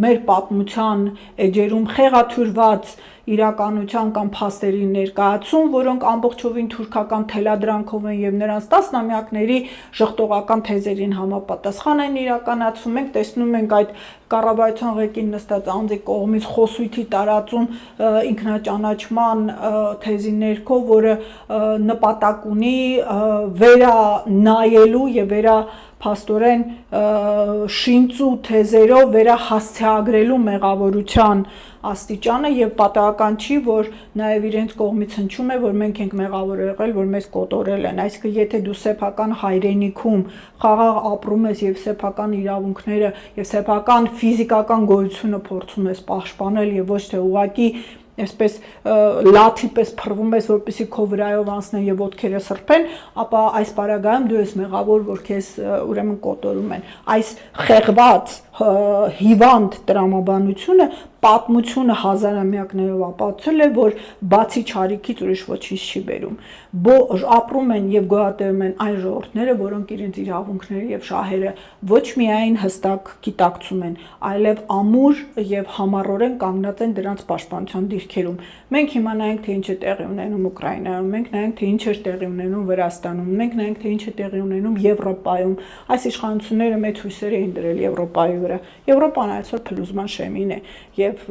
մեր պատմության էջերում խեղաթյուրված իրականության կամ փաստերի ներկայացում, որոնք ամբողջովին թուրքական թելադրանքով են եւ նրանց տասնամյակների ժխտողական թեզերին համապատասխան են իրականացում։ Մենք տեսնում ենք այդ կառավարության ղեկին նստած անձի կողմից խոսույթի տարածում ինքնաճանաչման թեզի ներքո, որը նպատակ ունի վերանայելու եւ փաստորեն շինծու թեզերով վերահասցեագրելու մեղավորության աստիճանը եւ պատահական չի, որ նաեւ իրենց կողմից հնչում է, որ մենք ենք մեղավոր եղել, որ մեզ կոտորել են։ Այսինքն եթե դու սեփական հայրենիքում խաղաղ ապրում ես եւ սեփական իրավունքները եւ սեփական ֆիզիկական գոյությունը փորձում ես պաշտպանել եւ ոչ թե ուղղակի այսպես լաթի պես փռվում ես, որպեսզի քո վրայով անցնեն եւ ոտքերը սրբեն, ապա այս պարագայում դու ես մեղավոր, որ քեզ ուրեմն կոտորում են։ Այս խեղված հիվանդ տրամաբանությունը պատմությունը հազարամյակներով ապացուցել է, որ բացի չարիքից ուրիշ ոչինչ չի բերում։ Ապրում են եւ գոյատևում են այն ժողովուրդները, որոնք իրենց իրավունքները եւ շահերը ոչ միայն հստակ գիտակցում են, այլև ամուր եւ համառորեն կանգնած են դրանց պաշտպանության դիրքերում։ Մենք հիմա նայենք, թե ինչ է տեղի ունենում Ուկրաինայում, մենք նայենք, թե ինչ է տեղի ունենում Վրաստանում, մենք նայենք, թե ինչ է տեղի ունենում Եվրոպայում։ Այս իշխանությունները մեծ հույսեր էին դրել Եվրոպայի վրա։ Եվրոպան այսօր փլուզման շեմին է եւ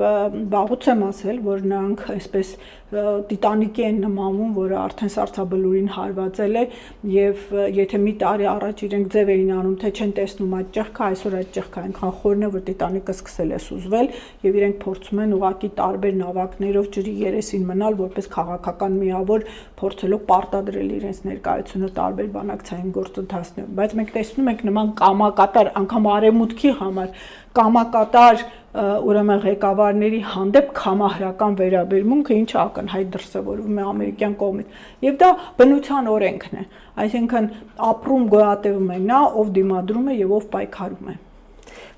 վաղուց եմ ասել, որ նրանք այսպես Տիտանիկի են նմանում, որը արդեն սառցաբլուրին հարվածել է եւ եթե մի տարի առաջ իրենք ձև էին անում, թե չեն տեսնում այդ ճեղքը, այսօր այդ ճեղքը այնքան խորն է, որ Տիտանիկը սկսել է սուզվել եւ իրենք փորձում են ուղղակի տարբեր նավակներով ջրի երեսին մնալ, որպես քաղաքական միավոր, փորձելով պարտադրել իրենց ներկայությունը տարբեր բանակցային գործընթացներում, բայց մենք տեսնում ենք նման կամակատար անգամ արևմուտքի համար կամակատար ուրեմն ղեկավարների հանդեպ կամահրական վերաբերմունքը, ինչը ակնհայտ դրսևորվում է ամերիկյան կողմից, եւ դա բնության օրենքն է, այսինքն ապրում գոյատևում է նա, ով դիմադրում է եւ ով պայքարում է։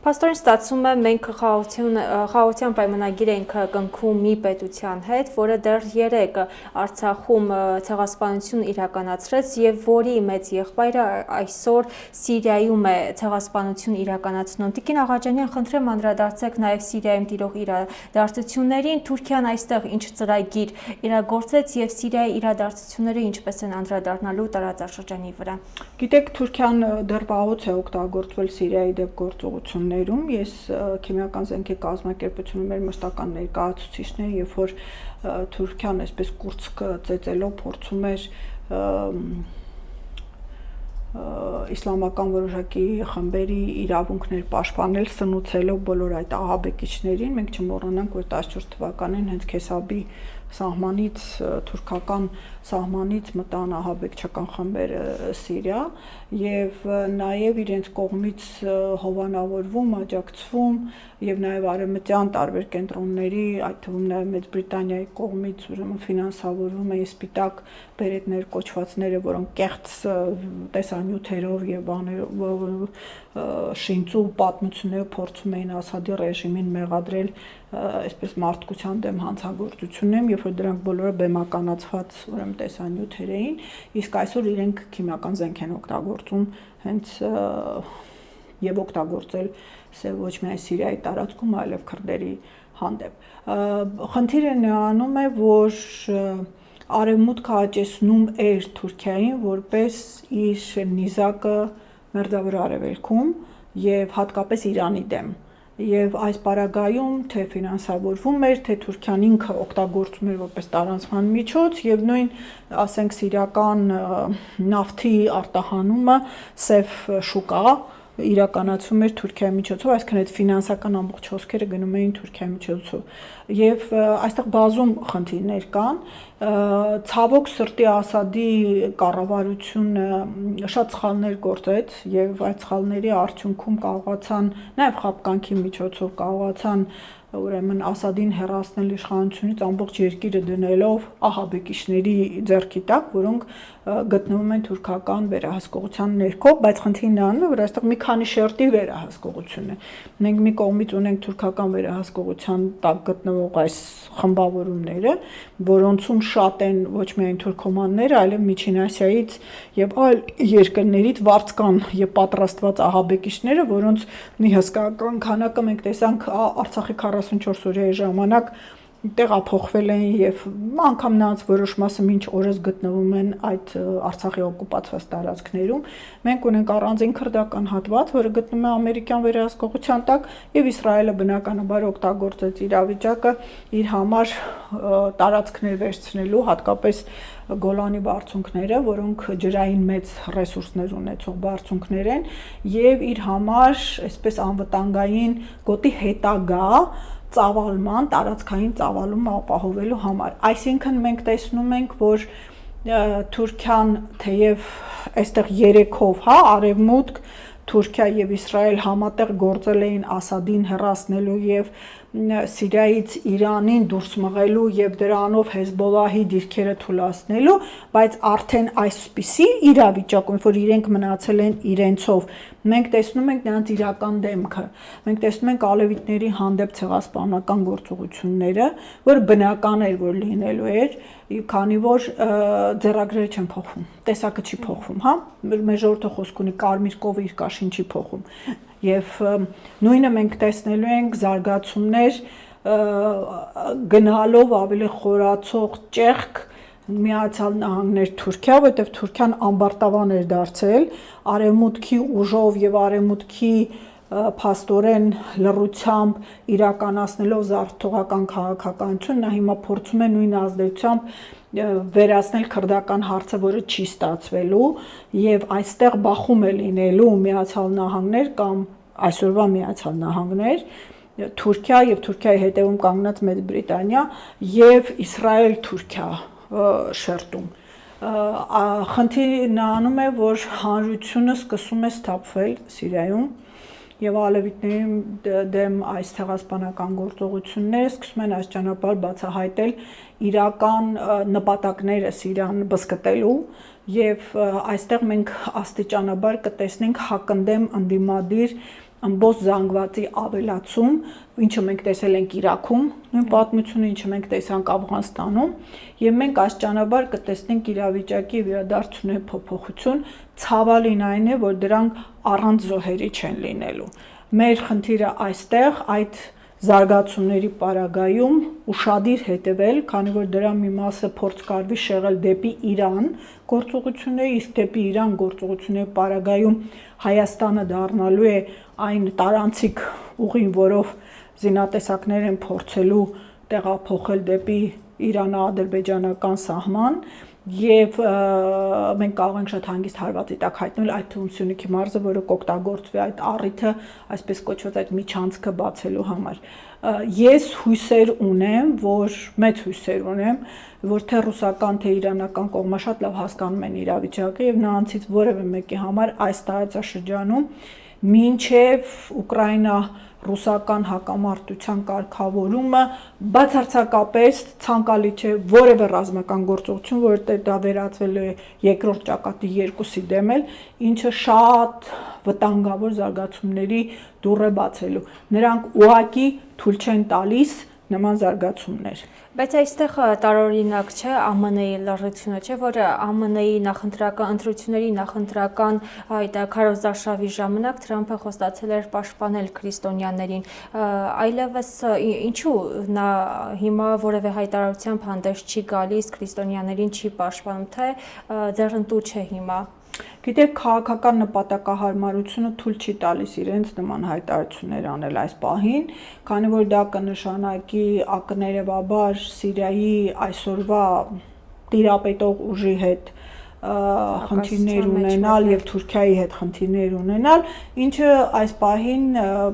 Փաստորեն ստացվում է մենք խաղաղության պայմանագիր ենք կնքում մի պետության հետ, որը դեռ 3 Արցախում ցեղասպանություն իրականացրեց եւ որի մեծ եղբայրը այսօր Սիրիայում է ցեղասպանություն իրականացնում։ Տիկին Աղաջանյան, խնդրեմ անդրադարձեք նաեւ Սիրիայում տիրող իրադարձություններին, Թուրքիան այստեղ ինչ ծրագիր իրագործեց եւ Սիրիայի իրադարձությունները ինչպես են անդրադառնալու տարածաշրջանի վրա։ Գիտեք, Թուրքիան դեռ վաղուց է օգտագործվել Սիրիայի դեպ գործողություններում։ Ես քիմիական զենքի կազմակերպությունում մեր մշտական ներկայացուցիչն եմ, երբ որ Թուրքիան այսպես կուրծքը ծեծելով փորձում էր իսլամական որոշակի խմբերի իրավունքներ պաշտպանել, սնուցելով բոլոր այդ ահաբեկիչներին, մենք չմոռանանք, որ 14 թվականին հենց Քեսաբի սահմանից, թուրքական սահմանից մտան ահաբեկչական խմբերը Սիրիա եւ նաեւ իրենց կողմից հովանավորվում, աջակցվում եւ նաեւ արևմտյան տարբեր կենտրոնների, այդ թվում նաեւ Մեծ Բրիտանիայի կողմից ուրեմն ֆինանսավորվում է սպիտակ բերետներ կոչվածները, որոնք կեղծ տեսանյութերով եւ շինծու պատմություններով փորձում էին Ասադի ռեժիմին մեղադրել այսպես մարդկության դեմ հանցագործություններում, երբ որ դրանք բոլորը բեմականացված ուրեմն տեսանյութեր էին, իսկ այսօր իրենք քիմիական զենք են օգտագործում հենց եւ օգտագործել ոչ միայն Սիրիայի տարածքում, այլև քրդերի հանդեպ։ Խնդիրը նրանում է, որ Արևմուտքը աճեցնում էր Թուրքիային որպես իր նիզակը մերձավոր արևելքում եւ հատկապես Իրանի դեմ։ Եվ այս պարագայում թե ֆինանսավորվում էր, թե Թուրքիան ինքը օգտագործում էր որպես տարանցման միջոց եւ նույն, ասենք, սիրիական նավթի արտահանումը սև շուկա իրականացում էր Թուրքիայի միջոցով, այսինքն այդ ֆինանսական ամբողջ հոսքերը գնում էին Թուրքիայի միջոցով։ Եվ այստեղ բազում խնդիրներ կան, ցավոք սրտի Ասադի կառավարությունը շատ սխալներ գործեց եւ այդ սխալների արդյունքում կարողացան նաեւ խապկանքի միջոցով կարողացան ուրեմն Ասադին հեռացնել իշխանությունից ամբողջ երկիրը դնելով ահաբեկիչների ձեռքի տակ, որոնք գտնվում են թուրքական վերահսկողության ներքո, բայց խնդիրն նրանում է, որ այստեղ մի քանի շերտի վերահսկողություն է։ Մենք մի կողմից ունենք թուրքական վերահսկողության տակ գտնվող այս խմբավորումները, որոնցում շատ են ոչ միայն թուրքոմանները, այլև Միջին Ասիայից եւ այլ երկրներից վարձկան եւ պատրաստված ահաբեկիչները, որոնց մի հսկայական քանակը մենք տեսանք Արցախի 44 օրյա ժամանակ տեղափոխվել են եւ անգամ նրանց որոշ մասը մինչ օրս գտնվում են այդ Արցախի օկուպացված տարածքներում։ Մենք ունենք առանձին քրդական հատված, որը գտնվում է ամերիկյան վերահսկողության տակ եւ Իսրայելը բնականաբար օգտագործեց իրավիճակը իր համար տարածքներ վերցնելու, հատկապես Գոլանի բարձունքները, որոնք ջրային մեծ ռեսուրսներ ունեցող բարձունքներ են եւ իր համար այսպես անվտանգային գոտի հետագա ծավալման, տարածքային ծավալումը ապահովելու համար։ Այսինքն մենք տեսնում ենք, որ Թուրքիան թեև այստեղ երեքով, արևմուտք, Թուրքիա եւ Իսրայել համատեղ գործել էին Ասադին հեռացնելու եւ Սիրիայից Իրանին դուրս մղելու եւ դրանով Հեզբոլլահի դիրքերը թուլացնելու, բայց արդեն այսպիսի իրավիճակում, որ իրենք մնացել են իրենցով, մենք տեսնում ենք նրանց իրական դեմքը, մենք տեսնում ենք ալևիտների հանդեպ ցեղասպանական գործողությունները, որ բնական էր, որ լինելու էր, քանի որ ձեռագրերը չեն փոխվում, տեսակը չի փոխվում, հա, մեր ժողովուրդը խոսք ունի կարմիր կովը իր կաշին չի փոխում, եւ նույնը մենք տեսնելու ենք զարգացումներ գնալով ավելի խորացող ճեղք Միացյալ Նահանգներ Թուրքիա, որտեղ Թուրքիան ամբարտավան էր դարձել արևմուտքի ուժով եւ արևմուտքի փաստորեն լռությամբ իրականացնելով զարթողական քաղաքականություն, նա հիմա փորձում է նույն ազդեցությամբ վերացնել քրդական հարցը, որը չի ստացվելու եւ այստեղ բախում է լինելու Միացյալ Նահանգներ կամ այսօրվա Միացյալ Նահանգներ, Թուրքիա եւ Թուրքիայի հետևում կանգնած Մեծ Բրիտանիա եւ Իսրայել-Թուրքիա շերտում։ Խնդիրն անում է, որ հանրությունը սկսում է սթափվել Սիրիայում եւ ալևիտների դեմ այս ցեղասպանական գործողությունները սկսում են այս ճանապարհ բացահայտել իրական նպատակները Սիրիան բսկտելու եւ այստեղ մենք աստիճանաբար կտեսնենք հակընդդեմ ընդդիմադիր ամբողջ զանգվածի ավելացում, ինչը մենք տեսել ենք Իրաքում, նույն պատմությունը, ինչը մենք տեսանք Աֆղանստանում, եւ մենք աստիճանաբար կտեսնենք իրավիճակի վերադարձությունների փոփոխություն, ցավալին այն է, որ դրանք առանց զոհերի չեն լինելու։ Մեր խնդիրը այստեղ այդ զարգացումների պարագայում ուշադիր հետևել, քանի որ դրա մի մասը փորձ կարվի շեղել դեպի Իրան գործողությունները, իսկ դեպի Իրան գործողությունների պարագայում Հայաստանը դառնալու է այն տարանցիկ ուղին, որով զինատեսակներ են փորձելու տեղափոխել դեպի Իրано-ադրբեջանական սահման եւ մենք կարող ենք շատ հանգիստ հարվածի տակ հայտնել այդ թվում Սյունիքի մարզը, որը կօգտագործվի այդ առիթը, այսպես կոչված այդ միջանցքը բացելու համար։ Ես հույսեր ունեմ, մեծ հույսեր ունեմ, որ թե ռուսական, թե իրանական կողմը շատ լավ հասկանում են իրավիճակը եւ նրանցից որևէ մեկի համար այս տարածաշրջանում մինչև Ուկրաինա-ռուսական հակամարտության կարգավորումը բացարձակապես ցանկալի չէ որևէ ռազմական գործողություն, որտեղ դա վերածվել է երկրորդ ճակատի 2-ի դեմ, ինչը շատ վտանգավոր զարգացումների դուռ է բացելու։ Նրանք ուղղակի թույլ չեն տալիս նման զարգացումներ։ Բայց այստեղ տարօրինակ չէ ԱՄՆ-ի լռությունը, չէ, որ ԱՄՆ-ի նախընտրական ընտրությունների նախընտրական այդ քարոզարշավի ժամանակ Թրամփը խոստացել էր պաշտպանել քրիստոնյաներին, այլևս ինչու նա հիմա որևէ հայտարարությամբ հանդես չի գալիս, քրիստոնյաներին չի պաշտպանում, թե ձեռնտու չէ հիմա։ Գիտեք, քաղաքական նպատակահարմարությունը թույլ չի տալիս իրենց նման հայտարարություններ անել այս պահին, քանի որ դա կնշանակի ակներևաբար Սիրիայի այսօրվա տիրապետող ուժի հետ խնդիրներ ունենալ եւ Թուրքիայի հետ խնդիրներ ունենալ, ինչը այս պահին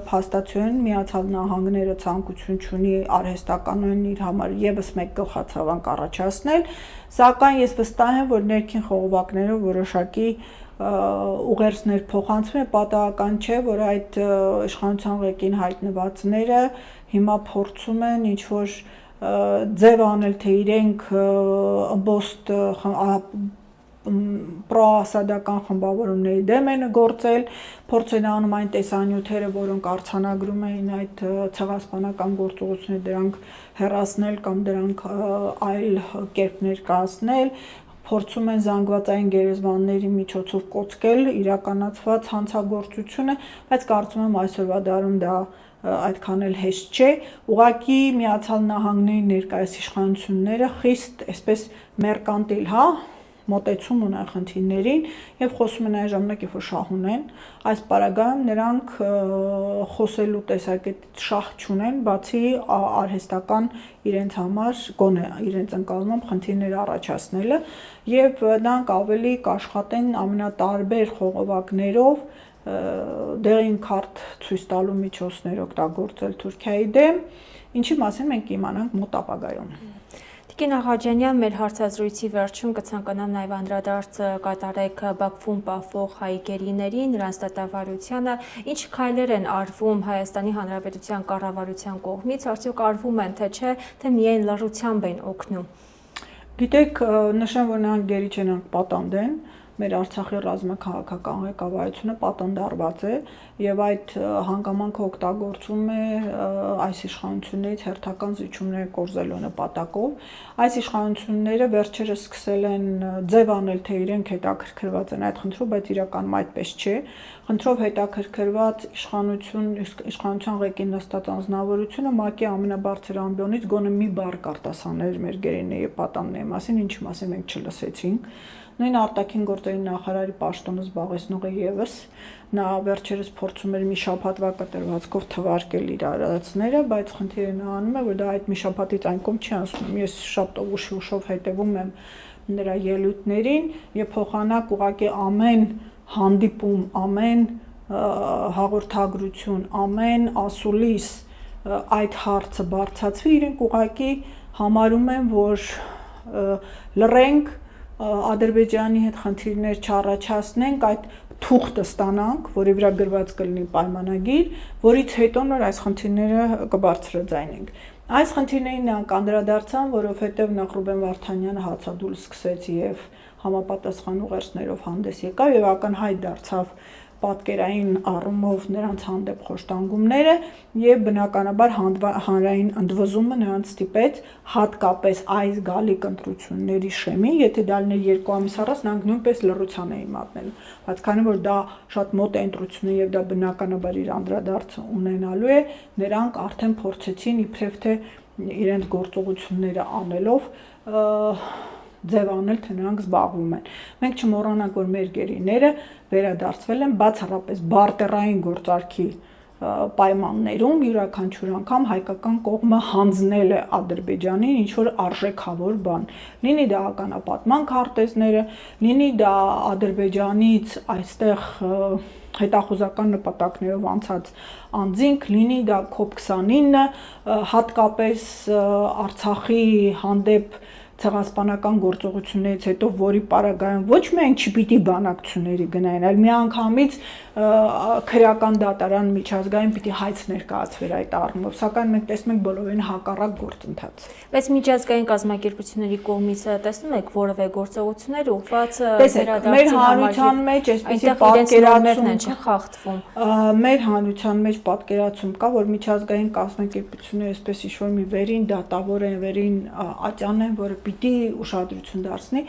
փաստացիորեն Միացյալ Նահանգները ցանկություն չունի արհեստականորեն իր համար եւս մեկ գլխացավանք առաջացնել, սակայն ես վստահ եմ, որ ներքին խողովակներով որոշակի ուղերձներ փոխանցվում է, պատահական չէ, որ այդ իշխանության ղեկին հայտնվածները հիմա փորձում են ինչ-որ ձև անել, թե իրենք ըմբոստ պրոասադական խմբավորումների դեմ են գործել, փորձ են անում այն տեսանյութերը, որոնք արձանագրում էին այդ ցեղասպանական գործողությունները, դրանք հեռացնել կամ դրանք այլ կերպ ներկայացնել, փորձում են զանգվածային գերեզմանների միջոցով կոծկել իրականացված հանցագործությունը, բայց կարծում եմ այսօրվա դարում դա այդքան էլ հեշտ չէ, ուղղակի Միացյալ Նահանգների ներկայիս իշխանությունները խիստ այսպես մերկանտիլ, հա, մոտեցում ունեն խնդիրներին եւ խոսում են այն ժամանակ, երբ որ շահ ունեն, այս պարագայում նրանք խոսելու տեսակետից շահ չունեն, բացի արհեստական իրենց համար գոնե իրենց ընկալմամբ խնդիրներ առաջացնելը եւ նրանք ավելի կաշխատեն ամենատարբեր խողովակներով դեղին քարտ ցույց տալու միջոցներ օգտագործել Թուրքիայի դեմ, ինչի մասին մենք կիմանանք մոտ ապագայում։ Տիկին Աղաջանյան, մեր հարցազրույցի վերջում կցանկանամ նաև անդրադարձ կատարեք Բաքվում պահվող հայ գերիների, նրանց դատավարությանը, ինչ քայլեր են արվում Հայաստանի Հանրապետության կառավարության կողմից, արդյոք արվում են, թե չէ, թե միայն լռությամբ են օգնում։ Գիտեք, նշեմ, որ նրանք գերի չեն, նրանք պատանդ են, մեր Արցախի ռազմաքաղաքական ղեկավարությունը պատանդարված է եւ այդ հանգամանքը օգտագործում է այս իշխանություններից հերթական զիջումներ կորզելու նպատակով։ Այս իշխանությունները վերջերս սկսել են ձև անել, թե իրենք հետաքրքրված են այդ խնդրով, բայց իրականում այդպես չէ։ Խնդրով հետաքրքրված իշխանության ղեկին նստած անձնավորությունը ՄԱԿ-ի ամենաբարձր ամբիոնից գոնե մի բառ կարտասաներ մեր գերիների պատանդների մասին, ինչի մասին մենք չլսեցինք։ Նույն արտաքին գործերի նախարարի պաշտոնը զբաղեցնողը եւս նա վերջերս փորձում էր մի շաբաթվա կտրվածքով թվարկել իր արարածները, բայց խնդիրը նա անում է, որ դա այդ մի շաբաթից այն կողմ չի անցնում։ Ես շաբթով ուշով հետևում եմ նրա ելույթներին եւ փոխանակ ուղղակի ամեն հանդիպում, ամեն հաղորդագրություն, ամեն ասուլիս այդ հարցը բարձրացվի, իրենք ուղղակի համարում են, որ լռենք Ադրբեջանի հետ խնդիրներ չառաջացնենք, այդ թուղթը ստանանք, որի վրա գրված կլինի պայմանագիր, որից հետո նոր այս խնդիրները կբարձրաձայնենք։ Այս խնդիրներին նրանք անդրադարձան, որովհետև նախ Ռուբեն Վարդանյանը հացադուլ սկսեց եւ համապատասխան ուղերձներով հանդես եկավ եւ ակնհայտ դարձավ պատկերային առումով նրանց հանդեպ խոշտանգումները եւ բնականաբար հանրային ընդվզումը նրանց ստիպեց հատկապես այս գալիք ընտրությունների շեմին, եթե դա լիներ 2 ամիս առաջ, նրանք նույնպես լռության էին մատնելու, բայց քանի որ դա շատ մոտ է ընտրությունը եւ դա բնականաբար իր անդրադարձը ունենալու է, նրանք արդեն փորձեցին իբրև թե իրենց գործողությունները անելով ձև անել, թե նրանք զբաղվում են։ Մենք չմոռանանք, որ մեր գերիները վերադարձվել են բացառապես բարտերային գործարքի պայմաններում, յուրաքանչյուր անգամ հայկական կողմը հանձնել է Ադրբեջանին ինչ-որ արժեքավոր բան։ Լինի դա ականապատման քարտեզները, լինի դա Ադրբեջանից այստեղ հետախուզական նպատակներով անցած անձինք, լինի դա COP29, հատկապես Արցախի հանդեպ ցեղասպանական գործողություններից հետո, որի պարագայում ոչ միայն չպիտի բանակցությունների գնային, այլ միանգամից քրեական դատարան միջազգային պիտի հայց ներկայացվեր այդ առումով, սակայն մենք տեսնում ենք բոլորին հակառակ գործընթաց։ Բայց միջազգային կազմակերպությունների կողմից տեսնում եք որևէ գործողություններ ուղղված մեր հանրության մեջ այսպեսի պատկերացում են չխախտվում։ Մեր հանրության մեջ պատկերացում կա, որ միջազգային կազմակերպությունները այսպես ինչ-որ մի վերին դատավոր են, վերին ատյան են, որը պիտի ուշադրություն դարձնի,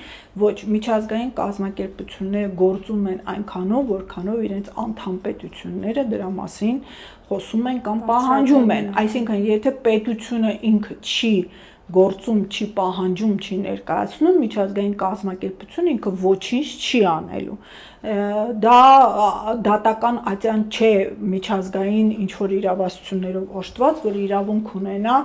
ոչ միջազգային կազմակերպությունները գործում են այնքանով, որքանով իրենց անդամ պետությունները դրա մասին խոսում են կամ պահանջում են, այսինքն եթե պետությունը ինքը չի գործում, չի պահանջում, չի ներկայացնում, միջազգային կազմակերպությունը ինքը ոչինչ չի անելու։ Դա դատական ատյան չէ միջազգային ինչ-որ իրավասություններով օժտված, որ իրավունք ունենա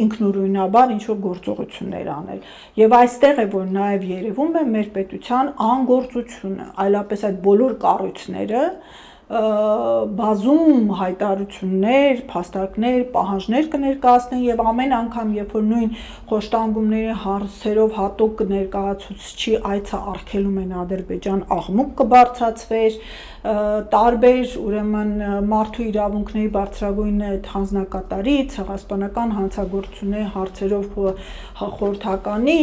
ինքնուրույնաբար ինչ-որ գործողություններ անել։ Եվ այստեղ է, որ նաև երևում է մեր պետության անգործությունը, այլապես այդ բոլոր կառույցները բազում հայտարարություններ, փաստարկներ, պահանջներ կներկայացնեն եւ ամեն անգամ, երբ որ նույն խոշտանգումների հարցերով հատուկ ներկայացուցչի այցը արգելում են Ադրբեջան, աղմուկ կբարձրացվեր, տարբեր ուրեմն մարդու իրավունքների բարձրագույն հանձնակատարի, ցեղասպանական հանցագործությունների հարցերով խորհրդականի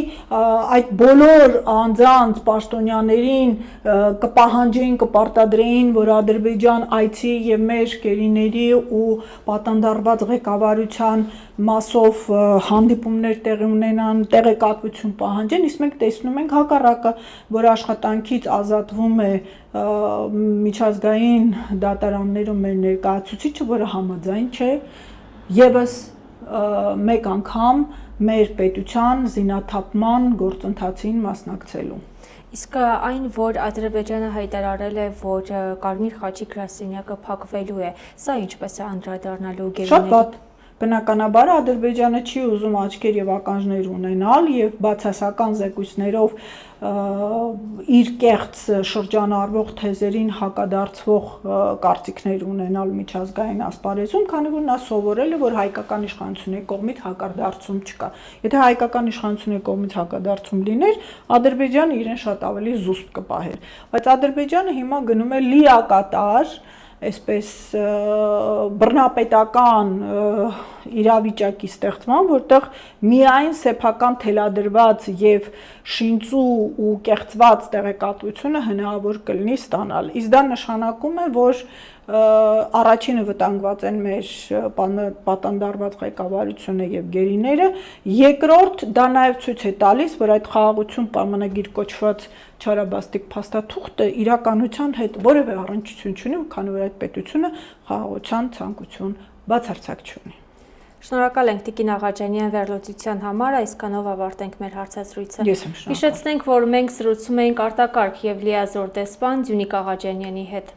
այդ բոլոր անձանց պաշտոնյաներին կպահանջեին, կպարտադրեին, որ Ադրբեջան այցի եւ մեր գերիների ու պատանդարված ղեկավարության մասով հանդիպումներ տեղի ունենան, տեղեկատվություն պահանջեն, իսկ մենք տեսնում ենք հակառակը, որ աշխատանքից ազատվում է միջազգային դատարաններում մեր ներկայացուցիչը, որը համաձայն չէ եւս մեկ անգամ մեր պետության զինաթափման գործընթացին մասնակցելու։ Իսկ այն, որ Ադրբեջանը հայտարարել է, որ Կարմիր խաչի գրասենյակը փակվելու է, սա ինչպես է անդրադառնալու գերիների։ Բնականաբար Ադրբեջանը չի ուզում աչքեր եւ ականջներ ունենալ եւ բացասական զեկույցներով իր կեղծ շրջանառվող թեզերին հակադարձվող կարծիքներ ունենալ միջազգային ասպարեզում, քանի որ նա սովորել է, որ հայկական իշխանությունների կողմից հակադարձում չկա։ Եթե հայկական իշխանությունների կողմից հակադարձում լիներ, Ադրբեջանը իրեն շատ ավելի զուսպ կպահեր։ Բայց Ադրբեջանը հիմա գնում է լիակատար այսպես բռնապետական իրավիճակի ստեղծման, որտեղ միայն սեփական թելադրված եւ շինծու ու կեղծված տեղեկատվությունը հնարավոր կլինի ստանալ։ Իսկ դա նշանակում է, որ առաջինը վտանգված են մեր պատանդարված ղեկավարությունը եւ գերիները, երկրորդ դա նաեւ ցույց է տալիս, որ այդ խաղաղություն պայմանագիր կոչված չարաբաստիկ փաստաթուղթը իրականության հետ որևէ առնչություն չունի, քանի որ այդ պետությունը խաղաղության ցանկություն բացարձակ չունի։ Շնորհակալ ենք Տիկին Աղաջանյան վերլուծության համար, այսքանով ավարտենք մեր հարցազրույցը։ Ես եմ շնորհակալ։ Հիշեցնենք, որ մենք զրուցում էինք արտակարգ եւ լիազոր դեսպան Դյունիկ Աղաջանյանի հետ։